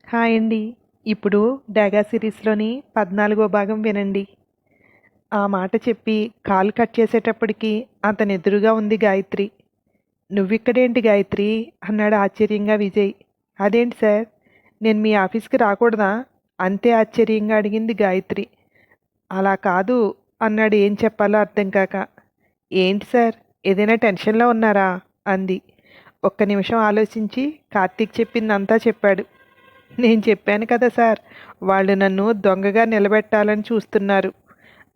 Hi అండి. ఇప్పుడు 'డేగా' సిరీస్‌లోని 14వ భాగం వినండి. ఆ మాట చెప్పి కాల్ కట్ చేసేటప్పటికి అతనెదురుగా ఉంది గాయత్రి. "నువ్విక్కడేంటి గాయత్రి?" అన్నాడు ఆశ్చర్యంగా విజయ్. "అదేంటి సార్, నేను మీ ఆఫీస్‌కి రాకూడదా?" అంతే ఆశ్చర్యంగా అడిగింది గాయత్రి. "అలా కాదు" అన్నాడు ఏం చెప్పాలో అర్థం కాక. "ఏంటి సార్, ఏదైనా టెన్షన్‌లో ఉన్నారా?" అంది. ఒక్క నిమిషం ఆలోచించి కార్తీక్ చెప్పిందంతా చెప్పాడు. "నేను చెప్పాను కదా సార్, వాళ్ళు నన్ను దొంగగా నిలబెట్టాలని చూస్తున్నారు.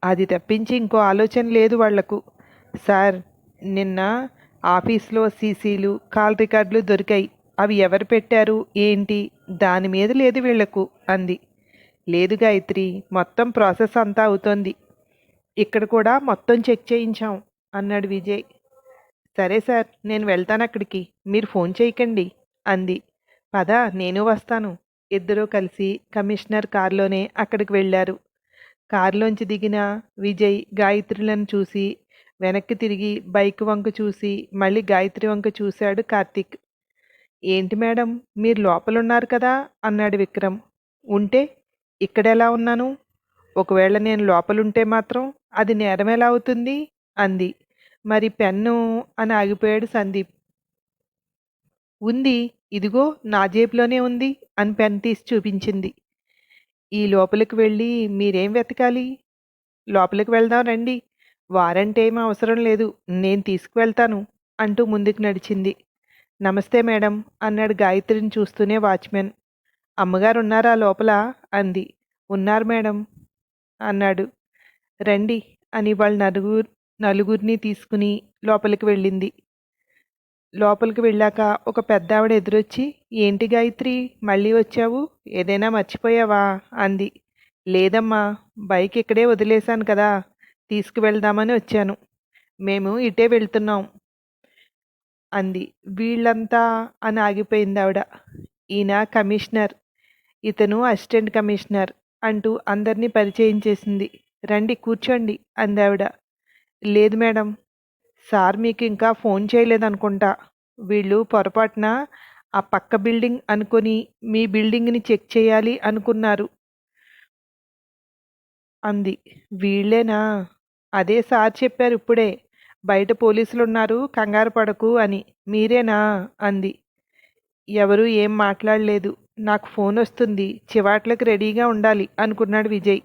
అది తప్పించి ఇంకో ఆలోచన లేదు వాళ్లకు. సార్, నిన్న ఆఫీస్లో సీసీలు, కాల్ రికార్డులు దొరికాయి. అవి ఎవరు పెట్టారు ఏంటి దాని మీద లేదు వీళ్లకు" అంది. "లేదు గాయత్రి, మొత్తం ప్రాసెస్ అంతా అవుతోంది. ఇక్కడ కూడా మొత్తం చెక్ చేయించాం" అన్నాడు విజయ్. "సరే సార్, నేను వెళ్తాను అక్కడికి, మీరు ఫోన్ చేయకండి" అంది. "పద, నేను వస్తాను." ఇద్దరూ కలిసి కమిషనర్ కారులోనే అక్కడికి వెళ్ళారు. కారులోంచి దిగిన విజయ్ గాయత్రులను చూసి వెనక్కి తిరిగి బైక్ వంక చూసి మళ్ళీ గాయత్రి వంక చూశాడు కార్తీక్. "ఏంటి మేడం, మీరు లోపలున్నారు కదా" అన్నాడు విక్రమ్. "ఉంటే ఇక్కడెలా ఉన్నాను? ఒకవేళ నేను లోపలుంటే మాత్రం అది నేరం ఎలా అవుతుంది?" అంది. "మరి పెన్ను" అని ఆగిపోయాడు సందీప్. "ఉంది, ఇదిగో నా జేబులోనే ఉంది" అని పెన్ తీసి చూపించింది. "ఈ లోపలికి వెళ్ళి మీరేం వెతకాలి? లోపలికి వెళ్దాం రండి. వారెంట్ ఏమీ అవసరం లేదు, నేను తీసుకువెళ్తాను" అంటూ ముందుకు నడిచింది. "నమస్తే మేడం" అన్నాడు గాయత్రిని చూస్తూనే వాచ్మెన్. "అమ్మగారు ఉన్నారా లోపల?" అంది. "ఉన్నారు మేడం" అన్నాడు. "రండి" అని వాళ్ళ నలుగురిని తీసుకుని లోపలికి వెళ్ళింది. లోపలికి వెళ్ళాక ఒక పెద్దావిడ ఎదురొచ్చి, "ఏంటి గాయత్రి, మళ్ళీ వచ్చావు? ఏదైనా మర్చిపోయావా?" అంది. "లేదమ్మా, బైక్ ఇక్కడే వదిలేశాను కదా, తీసుకువెళ్దామని వచ్చాను. మేము ఇటే వెళ్తున్నాం" అంది. "వీళ్ళంతా" అని ఆగిపోయింది ఆవిడ. "ఈయన కమిషనర్, ఇతను అసిస్టెంట్ కమిషనర్" అంటూ అందరినీ పరిచయం చేసింది. "రండి కూర్చోండి" అందావిడ. "లేదు మేడం, సార్ మీకు ఇంకా ఫోన్ చేయలేదనుకుంటా. వీళ్ళు పొరపాటున ఆ పక్క బిల్డింగ్ అనుకొని మీ బిల్డింగ్ని చెక్ చేయాలి అనుకున్నారు" అంది. "వీళ్ళేనా? అదే సార్ చెప్పారు ఇప్పుడే, బయట పోలీసులున్నారు, కంగారు పడకు అని. మీరేనా?" అంది. ఎవరూ ఏం మాట్లాడలేదు. "నాకు ఫోన్ వస్తుంది, చివాట్లకి రెడీగా ఉండాలి" అనుకున్నాడు విజయ్.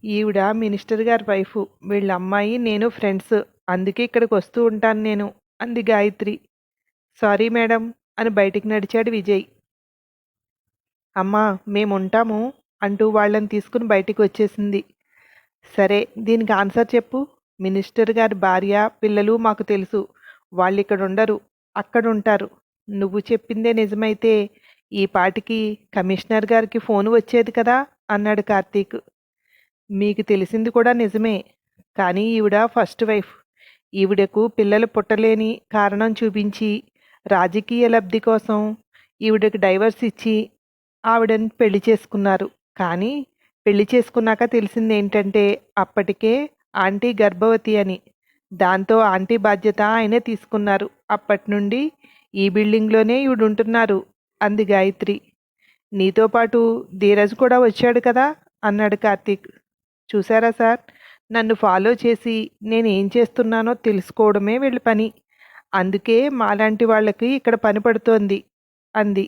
"ఈవిడ మినిస్టర్ గారి వైఫ్, వీళ్ళ అమ్మాయి నేను ఫ్రెండ్స్, అందుకే ఇక్కడికి వస్తూ ఉంటాను నేను" అంది గాయత్రి. "సారీ మేడం" అని బయటికి నడిచాడు విజయ్. "అమ్మా, మేముంటాము" అంటూ వాళ్ళని తీసుకుని బయటికి వచ్చేసింది. "సరే, దీనికి ఆన్సర్ చెప్పు. మినిస్టర్ గారి భార్య, పిల్లలు మాకు తెలుసు. వాళ్ళిక్కడుండరు, అక్కడుంటారు. నువ్వు చెప్పిందే నిజమైతే ఈ పాటికి కమిషనర్ గారికి ఫోను వచ్చేది కదా" అన్నాడు కార్తీక్. "మీకు తెలిసింది కూడా నిజమే. కానీ ఈవిడ ఫస్ట్ వైఫ్. ఈవిడకు పిల్లలు పుట్టలేని కారణం చూపించి రాజకీయ లబ్ధి కోసం ఈవిడకు డైవర్స్ ఇచ్చి ఆవిడని పెళ్లి చేసుకున్నారు. కానీ పెళ్లి చేసుకున్నాక తెలిసిందేంటంటే అప్పటికే ఆంటీ గర్భవతి అని. దాంతో ఆంటీ బాధ్యత ఆయనే తీసుకున్నారు. అప్పటి నుండి ఈ బిల్డింగ్లోనే ఈవిడుంటున్నారు" అంది గాయత్రి. "నీతో పాటు ధీరజ్ కూడా వచ్చాడు కదా" అన్నాడు కార్తీక్. "చూసారా సార్, నన్ను ఫాలో చేసి నేను ఏం చేస్తున్నానో తెలుసుకోవడమే వీళ్ళ పని. అందుకే మాలాంటి వాళ్ళకి ఇక్కడ పని పడుతోంది" అంది.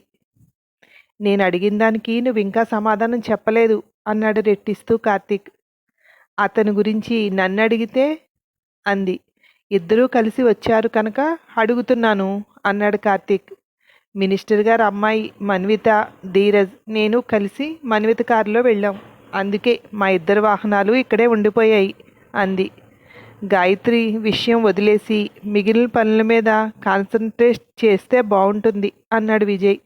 "నేను అడిగిన దానికి నువ్వింకా సమాధానం చెప్పలేదు" అన్నాడు రెట్టిస్తూ కార్తీక్. "అతని గురించి నన్ను అడిగితే" అంది. "ఇద్దరూ కలిసి వచ్చారు కనుక అడుగుతున్నాను" అన్నాడు కార్తీక్. "మినిస్టర్ గారి అమ్మాయి మన్విత, ధీరజ్, నేను కలిసి మన్విత కారులో వెళ్ళాం. అందుకే మా ఇద్దరు వాహనాలు ఇక్కడే ఉండిపోయాయి" అంది. "గాయత్రి విషయం వదిలేసి మిగిలిన పనుల మీద కాన్సన్ట్రేట్ చేస్తే బాగుంటుంది" అన్నాడు విజయ్.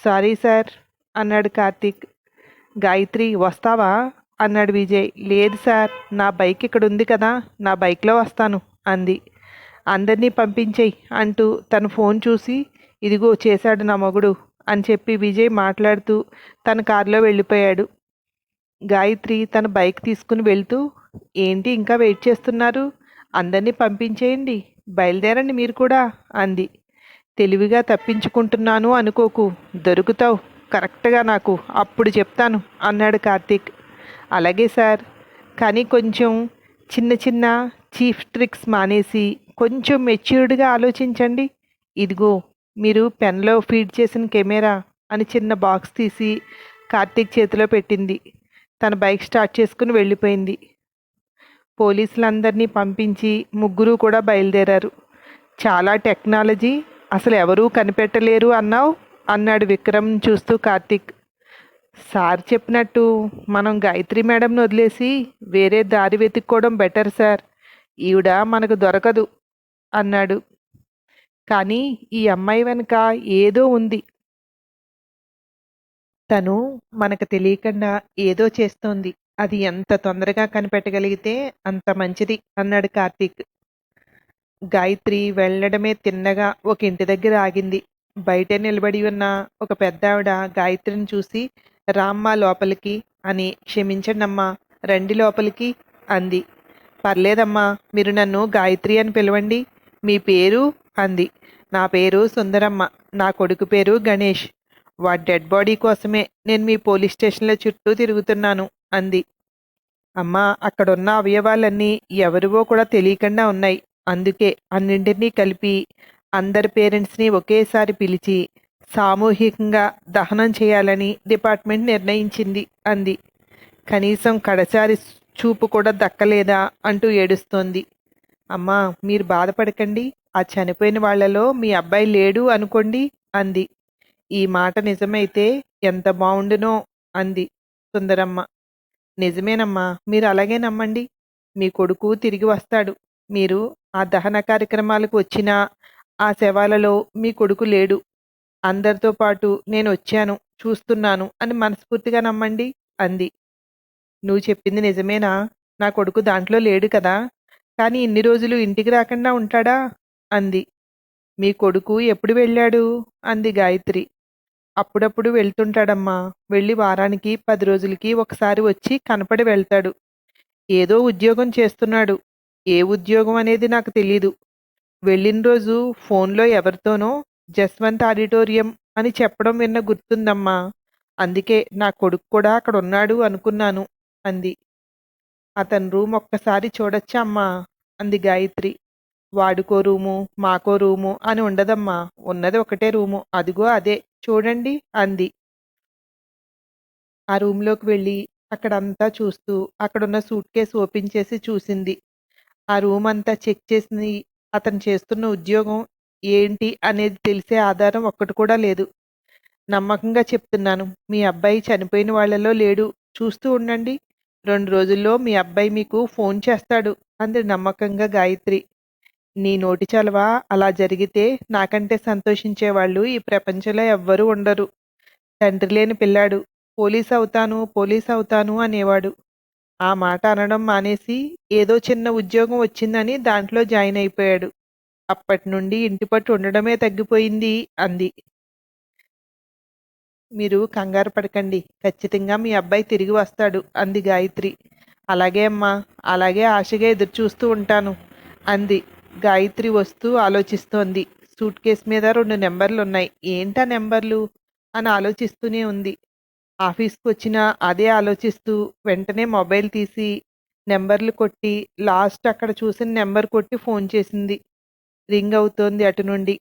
"సారీ సార్" అన్నాడు కార్తీక్. "గాయత్రి వస్తావా?" అన్నాడు విజయ్. "లేదు సార్, నా బైక్ ఇక్కడ ఉంది కదా, నా బైక్లో వస్తాను" అంది. "అందరినీ పంపించేయి" అంటూ తన ఫోన్ చూసి, "ఇదిగో చేశాడు నా మొగుడు" అని చెప్పి విజయ్ మాట్లాడుతూ తన కారులో వెళ్ళిపోయాడు. గాయత్రి తన బైక్ తీసుకుని వెళ్తూ, "ఏంటి ఇంకా వెయిట్ చేస్తున్నారు? అందరినీ పంపించేయండి, బయలుదేరండి మీరు కూడా" అంది. "తెలివిగా తప్పించుకుంటున్నాను అనుకోకు, దొరుకుతావు" కరెక్ట్గా నాకు అప్పుడు చెప్తాను అన్నాడు కార్తీక్. అలాగే సార్, కానీ కొంచెం చిన్న చిన్న చీఫ్ ట్రిక్స్ మానేసి కొంచెం మెచ్యూర్డ్గా ఆలోచించండి. ఇదిగో మీరు పెన్లో ఫీడ్ చేసిన కెమెరా అని చిన్న బాక్స్ తీసి కార్తీక్ చేతిలో పెట్టింది. తన బైక్ స్టార్ట్ చేసుకుని వెళ్ళిపోయింది. పోలీసులందరినీ పంపించి ముగ్గురు కూడా బయలుదేరారు. చాలా టెక్నాలజీ, అసలు ఎవరూ కనిపెట్టలేరు అన్నావు అన్నాడు విక్రమ్ చూస్తూ కార్తీక్. సార్ చెప్పినట్టు మనం గాయత్రి మేడంని వదిలేసి వేరే దారి వెతుక్కోవడం బెటర్ సార్. ఈవిడ మనకు దొరకదు అన్నాడు. కానీ ఈ అమ్మాయి వెనుక ఏదో ఉంది. తను మనకు తెలియకుండా ఏదో చేస్తోంది. అది ఎంత తొందరగా కనిపెట్టగలిగితే అంత మంచిది అన్నాడు కార్తీక్. గాయత్రి వెళ్ళడమే తిన్నగా ఒక ఇంటి దగ్గర ఆగింది. బయట నిలబడి ఉన్న ఒక పెద్దావిడ గాయత్రిని చూసి రామ్మా లోపలికి అని, క్షమించండమ్మా రండి లోపలికి అంది. పర్లేదమ్మా, మీరు నన్ను గాయత్రి అని పిలవండి. మీ పేరు అంది. నా పేరు సుందరమ్మ, నా కొడుకు పేరు గణేష్. వాడి డెడ్ బాడీ కోసమే నేను మీ పోలీస్ స్టేషన్ల చుట్టూ తిరుగుతున్నాను అంది. అమ్మా, అక్కడున్న అవయవాలన్నీ ఎవరివో కూడా తెలియకుండా ఉన్నాయి. అందుకే అన్నింటినీ కలిపి అందరి పేరెంట్స్ని ఒకేసారి పిలిచి సామూహికంగా దహనం చేయాలని డిపార్ట్మెంట్ నిర్ణయించింది అంది. కనీసం కడసారి చూపు కూడా దక్కలేదా అంటూ ఏడుస్తోంది. అమ్మా, మీరు బాధపడకండి. ఆ చనిపోయిన వాళ్లలో మీ అబ్బాయి లేడు అనుకోండి అంది. ఈ మాట నిజమైతే ఎంత బావుండునో అంది సుందరమ్మ. నిజమేనమ్మా, మీరు అలాగే నమ్మండి. మీ కొడుకు తిరిగి వస్తాడు. మీరు ఆ దహన కార్యక్రమాలకు వచ్చినా ఆ శవాలలో మీ కొడుకు లేడు. అందరితో పాటు నేను వచ్చాను, చూస్తున్నాను అని మనస్ఫూర్తిగా నమ్మండి అంది. నువ్వు చెప్పింది నిజమేనా? నా కొడుకు దాంట్లో లేడు కదా, కానీ ఇన్ని రోజులు ఇంటికి రాకుండా ఉంటాడా అంది. మీ కొడుకు ఎప్పుడు వెళ్ళాడు అంది గాయత్రి. అప్పుడప్పుడు వెళ్తుంటాడమ్మా. వెళ్ళి వారానికి 10 రోజులకి ఒకసారి వచ్చి కనపడి వెళ్తాడు. ఏదో ఉద్యోగం చేస్తున్నాడు. ఏ ఉద్యోగం అనేది నాకు తెలీదు. వెళ్ళిన రోజు ఫోన్లో ఎవరితోనో జస్వంత్ ఆడిటోరియం అని చెప్పడం విన్న గుర్తుందమ్మా. అందుకే నా కొడుకు కూడా అక్కడ ఉన్నాడు అనుకున్నాను అంది. అతని రూమ్ ఒక్కసారి చూడొచ్చా అమ్మా అంది గాయత్రి. వాడుకో రూము, మాకో రూము అని ఉండదమ్మా. ఉన్నది ఒకటే రూము, అదిగో అదే చూడండి అంది. ఆ రూమ్లోకి వెళ్ళి అక్కడంతా చూస్తూ అక్కడున్న సూట్ కేసు ఓపెన్ చేసి చూసింది. ఆ రూమ్ అంతా చెక్ చేసి అతను చేస్తున్న ఉద్యోగం ఏంటి అనేది తెలిసే ఆధారం ఒక్కటి కూడా లేదు. నమ్మకంగా చెప్తున్నాను, మీ అబ్బాయి చనిపోయిన వాళ్ళలో లేడు. చూస్తూ ఉండండి. 2 రోజుల్లో మీ అబ్బాయి మీకు ఫోన్ చేస్తాడు అంది నమ్మకంగా గాయత్రి. నీ నోటి చలవ అలా జరిగితే నాకంటే సంతోషించేవాళ్ళు ఈ ప్రపంచంలో ఎవ్వరూ ఉండరు. తండ్రి లేని పిల్లాడు. పోలీస్ అవుతాను అనేవాడు. ఆ మాట అనడం మానేసి ఏదో చిన్న ఉద్యోగం వచ్చిందని దాంట్లో జాయిన్ అయిపోయాడు. అప్పటి నుండి ఇంటి పట్టు ఉండడమే తగ్గిపోయింది అంది. మీరు కంగారు పడకండి. ఖచ్చితంగా మీ అబ్బాయి తిరిగి వస్తాడు అంది గాయత్రి. అలాగే అమ్మా, అలాగే ఆశగా ఎదురు చూస్తూ ఉంటాను అంది. గాయత్రి వస్తూ ఆలోచిస్తోంది. సూట్ కేస్ మీద 2 నెంబర్లున్నాయి. ఏంటా నెంబర్లు అని ఆలోచిస్తూనే ఉంది. ఆఫీస్కి వచ్చినా అదే ఆలోచిస్తూ వెంటనే మొబైల్ తీసి నెంబర్లు కొట్టి లాస్ట్ అక్కడ చూసిన నెంబర్ కొట్టి ఫోన్ చేసింది. రింగ్ అవుతోంది అటు నుండి.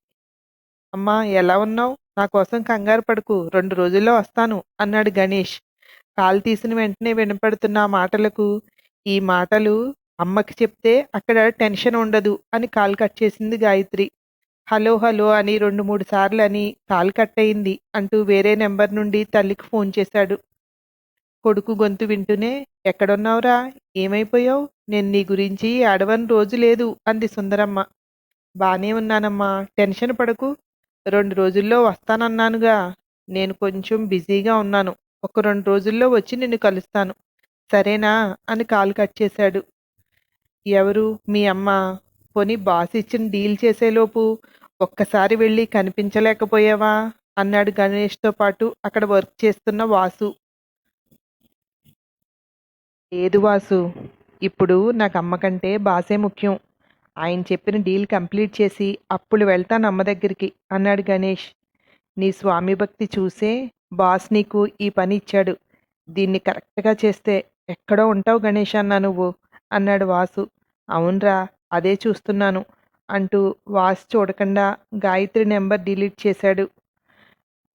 అమ్మా, ఎలా ఉన్నావు? నా కోసం కంగారు పడకు, 2 రోజుల్లో వస్తాను అన్నాడు గణేష్. కాల్ తీసిన వెంటనే వినపడుతున్న ఆ మాటలకు, ఈ మాటలు అమ్మకి చెప్తే అక్కడ టెన్షన్ ఉండదు అని కాల్ కట్ చేసింది గాయత్రి. హలో హలో అని 2-3 సార్లు అని కాల్ కట్ అయింది అంటూ వేరే నెంబర్ నుండి తల్లికి ఫోన్ చేశాడు. కొడుకు గొంతు వింటూనే, ఎక్కడున్నావురా, ఏమైపోయావు? నేను నీ గురించి అడవని రోజు లేదు అంది సుందరమ్మ. బానే ఉన్నానమ్మా, టెన్షన్ పడకు. 2 రోజుల్లో వస్తానన్నానుగా. నేను కొంచెం బిజీగా ఉన్నాను. ఒక 2 రోజుల్లో వచ్చి నిన్ను కలుస్తాను. సరేనా అని కాల్ కట్ చేశాడు. ఎవరు? మీ అమ్మ. పోనీ బాస్ ఇచ్చిన డీల్ చేసేలోపు ఒక్కసారి వెళ్ళి కనిపించలేకపోయావా అన్నాడు గణేష్తో పాటు అక్కడ వర్క్ చేస్తున్న వాసు. లేదు వాసు, ఇప్పుడు నాకు అమ్మ కంటే బాసే ముఖ్యం. ఆయన చెప్పిన డీల్ కంప్లీట్ చేసి అప్పుడు వెళ్తాను అమ్మ దగ్గరికి అన్నాడు గణేష్. నీ స్వామి భక్తి చూసే బాస్ నీకు ఈ పని ఇచ్చాడు. దీన్ని కరెక్ట్‌గా చేస్తే ఎక్కడో ఉంటావు గణేష్ అన్నా నువ్వు అన్నాడు వాసు. అవునురా అదే చూస్తున్నాను అంటూ వాసు చూడకుండా గాయత్రి నెంబర్ డిలీట్ చేశాడు.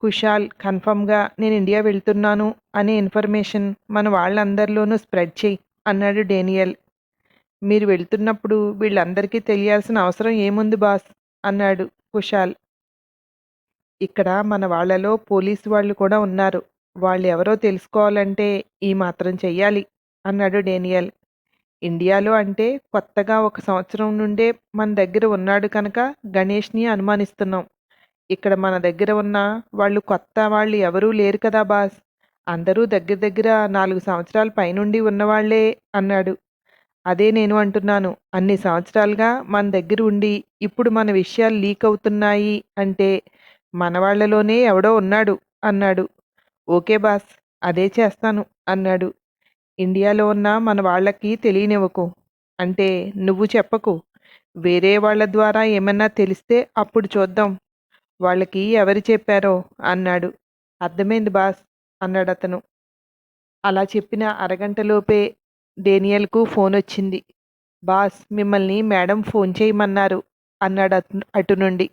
కుశాల్ కన్ఫర్మ్‌గా నేను ఇండియా వెళ్తున్నాను అనే ఇన్ఫర్మేషన్ మన వాళ్ళందరిలోనూ స్ప్రెడ్ చెయ్యి అన్నాడు డేనియల్. మీరు వెళ్తున్నప్పుడు వీళ్ళందరికీ తెలియాల్సిన అవసరం ఏముంది బాస్ అన్నాడు కుశాల్. ఇక్కడ మన వాళ్ళలో పోలీసు వాళ్ళు కూడా ఉన్నారు. వాళ్ళు ఎవరో తెలుసుకోవాలంటే ఈ మాత్రం చెయ్యాలి అన్నాడు డేనియల్. ఇండియాలో అంటే కొత్తగా 1 సంవత్సరం నుండే మన దగ్గర ఉన్నాడు కనుక గణేష్ని అనుమానిస్తున్నాం. ఇక్కడ మన దగ్గర ఉన్న వాళ్ళు కొత్త వాళ్ళు ఎవరూ లేరు కదా బాస్. అందరూ దగ్గర దగ్గర 4 సంవత్సరాల పైనుండి ఉన్నవాళ్లే అన్నాడు. అదే నేను అంటున్నాను. అన్ని సంవత్సరాలుగా మన దగ్గర ఉండి ఇప్పుడు మన విషయాలు లీక్ అవుతున్నాయి అంటే మన వాళ్ళలోనే ఎవడో ఉన్నాడు అన్నాడు. ఓకే బాస్ అదే చేస్తాను అన్నాడు. ఇండియాలో ఉన్న మన వాళ్ళకి తెలియనివ్వకు. అంటే నువ్వు చెప్పకు. వేరే వాళ్ళ ద్వారా ఏమన్నా తెలిస్తే అప్పుడు చూద్దాం. వాళ్ళకి ఎవరు చెప్పారో అన్నాడు. అర్థమైంది బాస్ అన్నాడతను. అలా చెప్పిన అరగంటలోపే డేనియల్కు ఫోన్ వచ్చింది. బాస్ మిమ్మల్ని మేడం ఫోన్ చేయమన్నారు అన్నాడు అటు నుండి.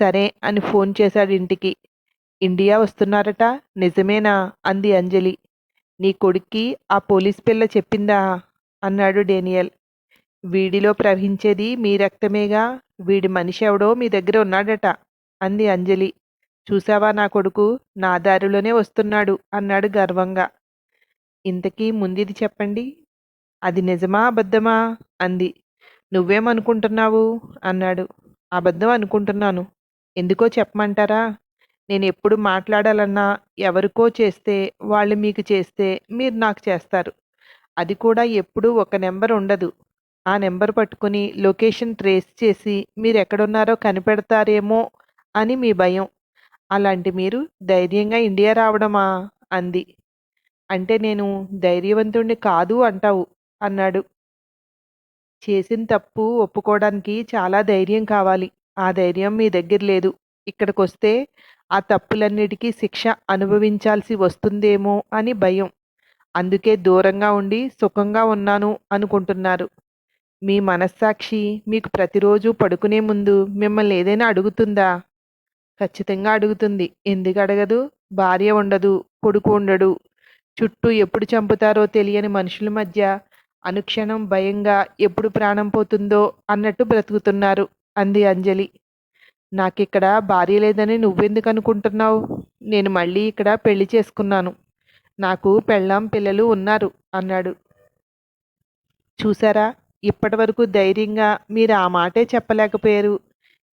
సరే అని ఫోన్ చేశాడు ఇంటికి. ఇండియా వస్తున్నారట నిజమేనా అంది అంజలి. నీ కొడుక్కి ఆ పోలీస్ పిల్ల చెప్పిందా అన్నాడు డేనియల్. వీడిలో ప్రవహించేది మీ రక్తమేగా, వీడి మనిషి ఎవడో మీ దగ్గర ఉన్నాడట అంది అంజలి. చూసావా నా కొడుకు నా దారిలోనే వస్తున్నాడు అన్నాడు గర్వంగా. ఇంతకీ ముందిది చెప్పండి. అది నిజమా అబద్ధమా అంది. నువ్వేమనుకుంటున్నావు అన్నాడు. అబద్ధం అనుకుంటున్నాను. ఎందుకో చెప్పమంటారా? నేను ఎప్పుడు మాట్లాడాలన్నా ఎవరికో చేస్తే వాళ్ళు మీకు చేస్తే మీరు నాకు చేస్తారు. అది కూడా ఎప్పుడూ ఒక నెంబర్ ఉండదు. ఆ నెంబర్ పట్టుకుని లొకేషన్ ట్రేస్ చేసి మీరు ఎక్కడున్నారో కనిపెడతారేమో అని మీ భయం. అలాంటి మీరు ధైర్యంగా ఇండియా రావడమా అంది. అంటే నేను ధైర్యవంతుణ్ణి కాదు అంటావు అన్నాడు. చేసిన తప్పు ఒప్పుకోవడానికి చాలా ధైర్యం కావాలి. ఆ ధైర్యం మీ దగ్గర లేదు. ఇక్కడికొస్తే ఆ తప్పులన్నిటికీ శిక్ష అనుభవించాల్సి వస్తుందేమో అని భయం. అందుకే దూరంగా ఉండి సుఖంగా ఉన్నాను అనుకుంటున్నారు. మీ మనస్సాక్షి మీకు ప్రతిరోజు పడుకునే ముందు మిమ్మల్ని ఏదైనా అడుగుతుందా? ఖచ్చితంగా అడుగుతుంది. ఎందుకు అడగదు? భార్య ఉండదు, కొడుకు ఉండడు. చుట్టూ ఎప్పుడు చంపుతారో తెలియని మనుషుల మధ్య అనుక్షణం భయంగా ఎప్పుడు ప్రాణం పోతుందో అన్నట్టు బ్రతుకుతున్నారు అంది అంజలి. నాకిక్కడ భార్య లేదని నువ్వెందుకు అనుకుంటున్నావు? నేను మళ్ళీ ఇక్కడ పెళ్లి చేసుకున్నాను. నాకు పెళ్ళాం పిల్లలు ఉన్నారు అన్నాడు. చూసారా ఇప్పటి వరకు ధైర్యంగా మీరు ఆ మాటే చెప్పలేకపోయారు.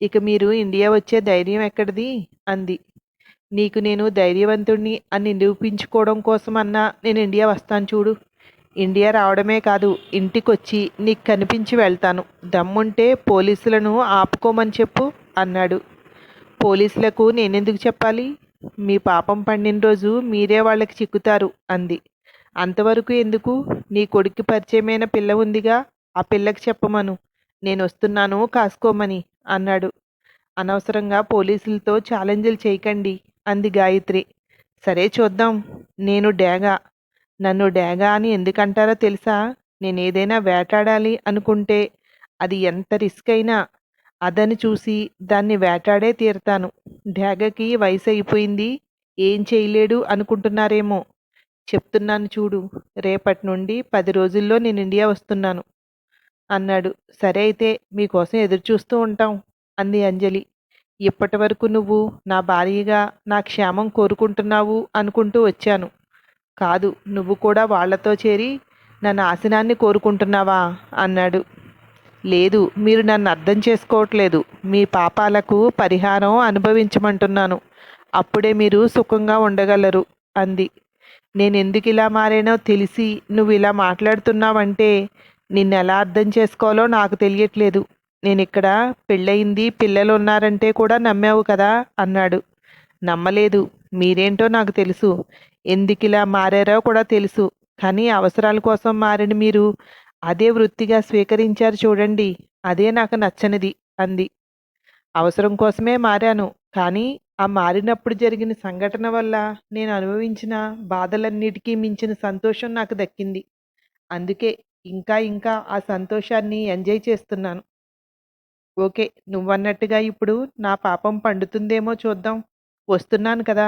ఇక మీరు ఇండియా వచ్చే ధైర్యం ఎక్కడిది అంది. నీకు నేను ధైర్యవంతుణ్ణి అని నిరూపించుకోవడం కోసమన్నా నేను ఇండియా వస్తాను చూడు. ఇండియా రావడమే కాదు ఇంటికొచ్చి నీకు కనిపించి వెళ్తాను. దమ్ముంటే పోలీసులను ఆపుకోమని చెప్పు అన్నాడు. పోలీసులకు నేనెందుకు చెప్పాలి? మీ పాపం పండిన రోజు మీరే వాళ్ళకి చిక్కుతారు అంది. అంతవరకు ఎందుకు? నీ కొడుక్కి పరిచయమైన పిల్ల ఉందిగా, ఆ పిల్లకి చెప్పమను. నేను వస్తున్నాను కాసుకోమని అన్నాడు. అనవసరంగా పోలీసులతో ఛాలెంజ్లు చేయకండి అంది గాయత్రి. సరే చూద్దాం. నేను డేగా. నన్ను డేగా అని ఎందుకంటారో తెలుసా? నేనేదైనా వేటాడాలి అనుకుంటే అది ఎంత రిస్క్ అయినా అదని చూసి దాన్ని వేటాడే తీరతాను. డేగకి వయసు అయిపోయింది, ఏం చేయలేడు అనుకుంటున్నారేమో. చెప్తున్నాను చూడు, రేపటి నుండి 10 రోజుల్లో నేను ఇండియా వస్తున్నాను అన్నాడు. సరే అయితే మీకోసం ఎదురు చూస్తూ ఉంటాం అంది అంజలి. ఇప్పటి వరకు నువ్వు నా భార్యగా నా క్షేమం కోరుకుంటున్నావు అనుకుంటూ వచ్చాను. కాదు, నువ్వు కూడా వాళ్లతో చేరి నా నాశనాన్ని కోరుకుంటున్నావా అన్నాడు. లేదు, మీరు నన్ను అర్థం చేసుకోవట్లేదు. మీ పాపాలకు పరిహారం అనుభవించమంటున్నాను. అప్పుడే మీరు సుఖంగా ఉండగలరు అంది. నేనెందుకు ఇలా మారానో తెలిసి నువ్వు ఇలా మాట్లాడుతున్నావంటే నిన్నెలా అర్థం చేసుకోవాలో నాకు తెలియట్లేదు. నేనిక్కడ పెళ్ళయింది, పిల్లలు ఉన్నారంటే కూడా నమ్మావు కదా అన్నాడు. నమ్మలేదు. మీరేంటో నాకు తెలుసు. ఎందుకిలా మారారో కూడా తెలుసు. కానీ అవసరాల కోసం మారిన మీరు అదే వృత్తిగా స్వీకరించారు చూడండి, అదే నాకు నచ్చనిది అంది. అవసరం కోసమే మారాను, కానీ ఆ మారినప్పుడు జరిగిన సంఘటన వల్ల నేను అనుభవించిన బాధలన్నిటికీ మించిన సంతోషం నాకు దక్కింది. అందుకే ఇంకా ఆ సంతోషాన్ని ఎంజాయ్ చేస్తున్నాను. ఓకే. నువ్వన్నట్టుగా ఇప్పుడు నా పాపం పండుతుందేమో చూద్దాం. వస్తున్నాను కదా!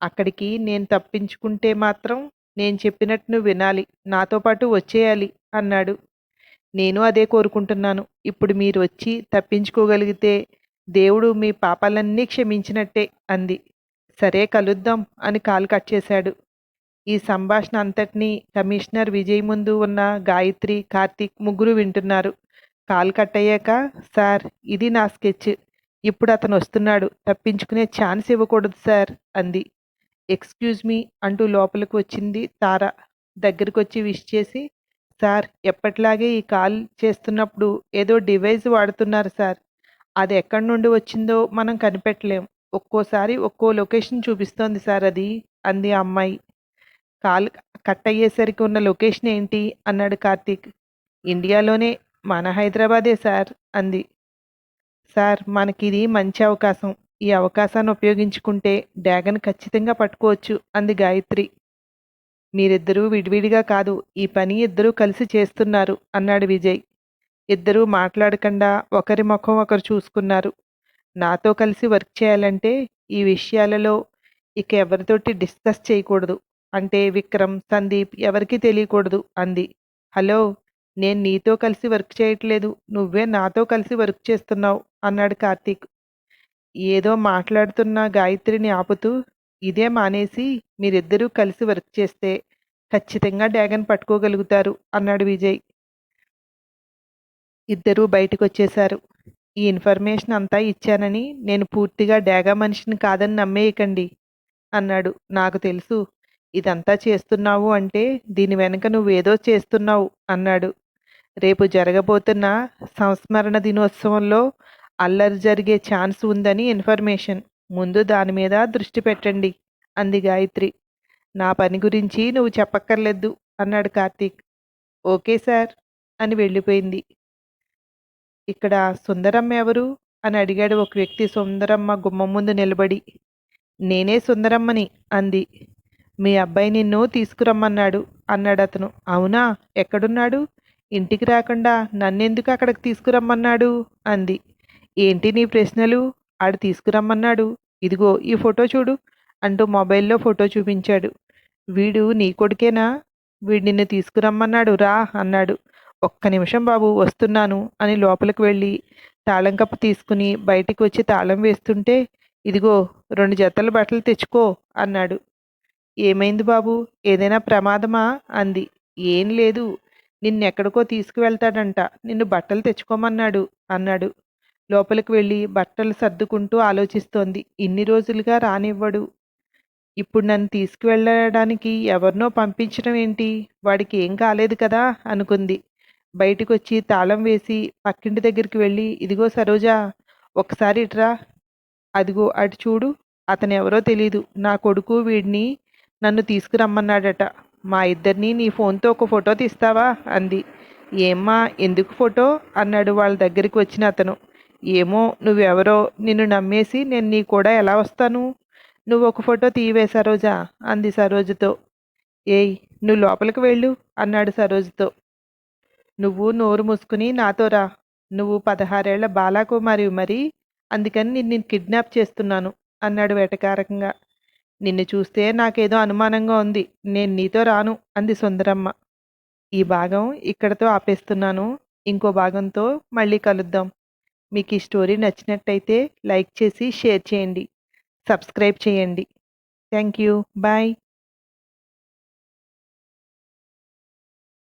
అక్కడికి నేను తప్పించుకుంటే మాత్రం నేను చెప్పినట్టు నువ్వు వినాలి. నాతో పాటు వచ్చేయాలి అన్నాడు. నేను అదే కోరుకుంటున్నాను. ఇప్పుడు మీరు వచ్చి తప్పించుకోగలిగితే దేవుడు మీ పాపాలన్నీ క్షమించినట్టే అంది. సరే కలుద్దాం అని కాల్ కట్ చేశాడు. ఈ సంభాషణ అంతటినీ కమిషనర్ విజయ్ ముందు ఉన్న గాయత్రి, కార్తీక్ ముగ్గురు వింటున్నారు. కాల్ కట్ అయ్యాక, సార్ ఇది నా స్కెచ్. ఇప్పుడు అతను వస్తున్నాడు. తప్పించుకునే ఛాన్స్ ఇవ్వకూడదు సార్ అంది. ఎక్స్క్యూజ్ మీ అంటూ లోపలికి వచ్చింది తార. దగ్గరకొచ్చి విష్ చేసి, సార్ ఎప్పటిలాగే ఈ కాల్ చేస్తున్నప్పుడు ఏదో డివైస్ వాడుతున్నారు సార్. అది ఎక్కడి నుండి వచ్చిందో మనం కనిపెట్టలేం. ఒక్కోసారి ఒక్కో లొకేషన్ చూపిస్తోంది సార్ అది అంది ఆ అమ్మాయి. కాల్ కట్ అయ్యేసరికి ఉన్న లొకేషన్ ఏంటి అన్నాడు కార్తీక్. ఇండియాలోనే, మన హైదరాబాదే సార్ అంది. సార్ మనకిది మంచి అవకాశం. ఈ అవకాశాన్ని ఉపయోగించుకుంటే డ్యాగన్ ఖచ్చితంగా పట్టుకోవచ్చు అంది గాయత్రి. మీరిద్దరూ విడివిడిగా కాదు, ఈ పని ఇద్దరూ కలిసి చేస్తున్నారు అన్నాడు విజయ్. ఇద్దరూ మాట్లాడకుండా ఒకరి ముఖం ఒకరు చూసుకున్నారు. నాతో కలిసి వర్క్ చేయాలంటే ఈ విషయాలలో ఇక ఎవరితోటి డిస్కస్ చేయకూడదు. అంటే విక్రమ్, సందీప్ ఎవరికీ తెలియకూడదు అంది. హలో, నేను నీతో కలిసి వర్క్ చేయట్లేదు. నువ్వే నాతో కలిసి వర్క్ చేస్తున్నావు అన్నాడు కార్తీక్. ఏదో మాట్లాడుతున్న గాయత్రిని ఆపుతూ, ఇదే మానేసి మీరిద్దరూ కలిసి వర్క్ చేస్తే ఖచ్చితంగా డ్యాగన్ పట్టుకోగలుగుతారు అన్నాడు విజయ్. ఇద్దరూ బయటకొచ్చేశారు. ఈ ఇన్ఫర్మేషన్ అంతా ఇచ్చానని నేను పూర్తిగా డ్యాగా మనిషిని కాదని నమ్మేయకండి అన్నాడు. నాకు తెలుసు ఇదంతా చేస్తున్నావు అంటే దీని వెనుక నువ్వేదో చేస్తున్నావు అన్నాడు. రేపు జరగబోతున్న సంస్మరణ దినోత్సవంలో అల్లరి జరిగే ఛాన్స్ ఉందని ఇన్ఫర్మేషన్. ముందు దాని మీద దృష్టి పెట్టండి అంది గాయత్రి. నా పని గురించి నువ్వు చెప్పక్కర్లేదు అన్నాడు కార్తీక్. ఓకే సార్ అని వెళ్ళిపోయింది. ఇక్కడ సుందరమ్మ ఎవరు అని అడిగాడు ఒక వ్యక్తి సుందరమ్మ గుమ్మం ముందు నిలబడి. నేనే సుందరమ్మని అంది. మీ అబ్బాయి నిన్ను తీసుకురమ్మన్నాడు అన్నాడు అతను. అవునా, ఎక్కడున్నాడు? ఇంటికి రాకుండా నన్నెందుకు అక్కడికి తీసుకురమ్మన్నాడు అంది. ఏంటి నీ ప్రశ్నలు? ఆడు తీసుకురమ్మన్నాడు. ఇదిగో ఈ ఫోటో చూడు అంటూ మొబైల్లో ఫోటో చూపించాడు. వీడు నీ కొడుకేనా? వీడు నిన్ను తీసుకురమ్మన్నాడు రా అన్నాడు. ఒక్క నిమిషం బాబు వస్తున్నాను అని లోపలికి వెళ్ళి తాళం కప్పు తీసుకుని బయటికి వచ్చి తాళం వేస్తుంటే, ఇదిగో 2 జతల బట్టలు తెచ్చుకో అన్నాడు. ఏమైంది బాబు, ఏదైనా ప్రమాదమా అంది. ఏం లేదు, నిన్నెక్కడికో తీసుకువెళ్తాడంట, నిన్ను బట్టలు తెచ్చుకోమన్నాడు అన్నాడు. లోపలికి వెళ్ళి బట్టలు సర్దుకుంటూ ఆలోచిస్తోంది. ఇన్ని రోజులుగా రానివ్వడు, ఇప్పుడు నన్ను తీసుకువెళ్ళడానికి ఎవరినో పంపించడం ఏంటి? వాడికి ఏం కాలేదు కదా అనుకుంది. బయటికొచ్చి తాళం వేసి పక్కింటి దగ్గరికి వెళ్ళి, ఇదిగో సరోజా, ఒకసారి ఇట్రా. అదిగో అటు చూడు, అతనెవరో తెలీదు. నా కొడుకు వీడిని నన్ను తీసుకురమ్మన్నాడట. మా ఇద్దరిని నీ ఫోన్తో ఒక ఫోటో తీస్తావా అంది. ఏమ్మా, ఎందుకు ఫోటో అన్నాడు వాళ్ళ దగ్గరికి వచ్చిన అతను. ఏమో, నువ్వెవరో నిన్ను నమ్మేసి నేను నీ కూడా ఎలా వస్తాను? నువ్వు ఒక ఫోటో తీయవే సరోజా అంది సరోజతో. ఏయ్, నువ్వు లోపలికి వెళ్ళు అన్నాడు సరోజతో. నువ్వు నోరు మూసుకుని నాతో రా. నువ్వు 16 ఏళ్ల బాలాకుమారివి మరి, అందుకని నిన్ను కిడ్నాప్ చేస్తున్నాను అన్నాడు వెటకారంగా. నిన్ను చూస్తే నాకేదో అనుమానంగా ఉంది. నేను నీతో రాను అంది సుందరమ్మ. ఈ భాగం ఇక్కడతో ఆపేస్తున్నాను. ఇంకో భాగంతో మళ్ళీ కలుద్దాం. మీకు ఈ స్టోరీ నచ్చినట్టయితే లైక్ చేసి షేర్ చేయండి. సబ్స్క్రైబ్ చేయండి. Thank you. బాయ్.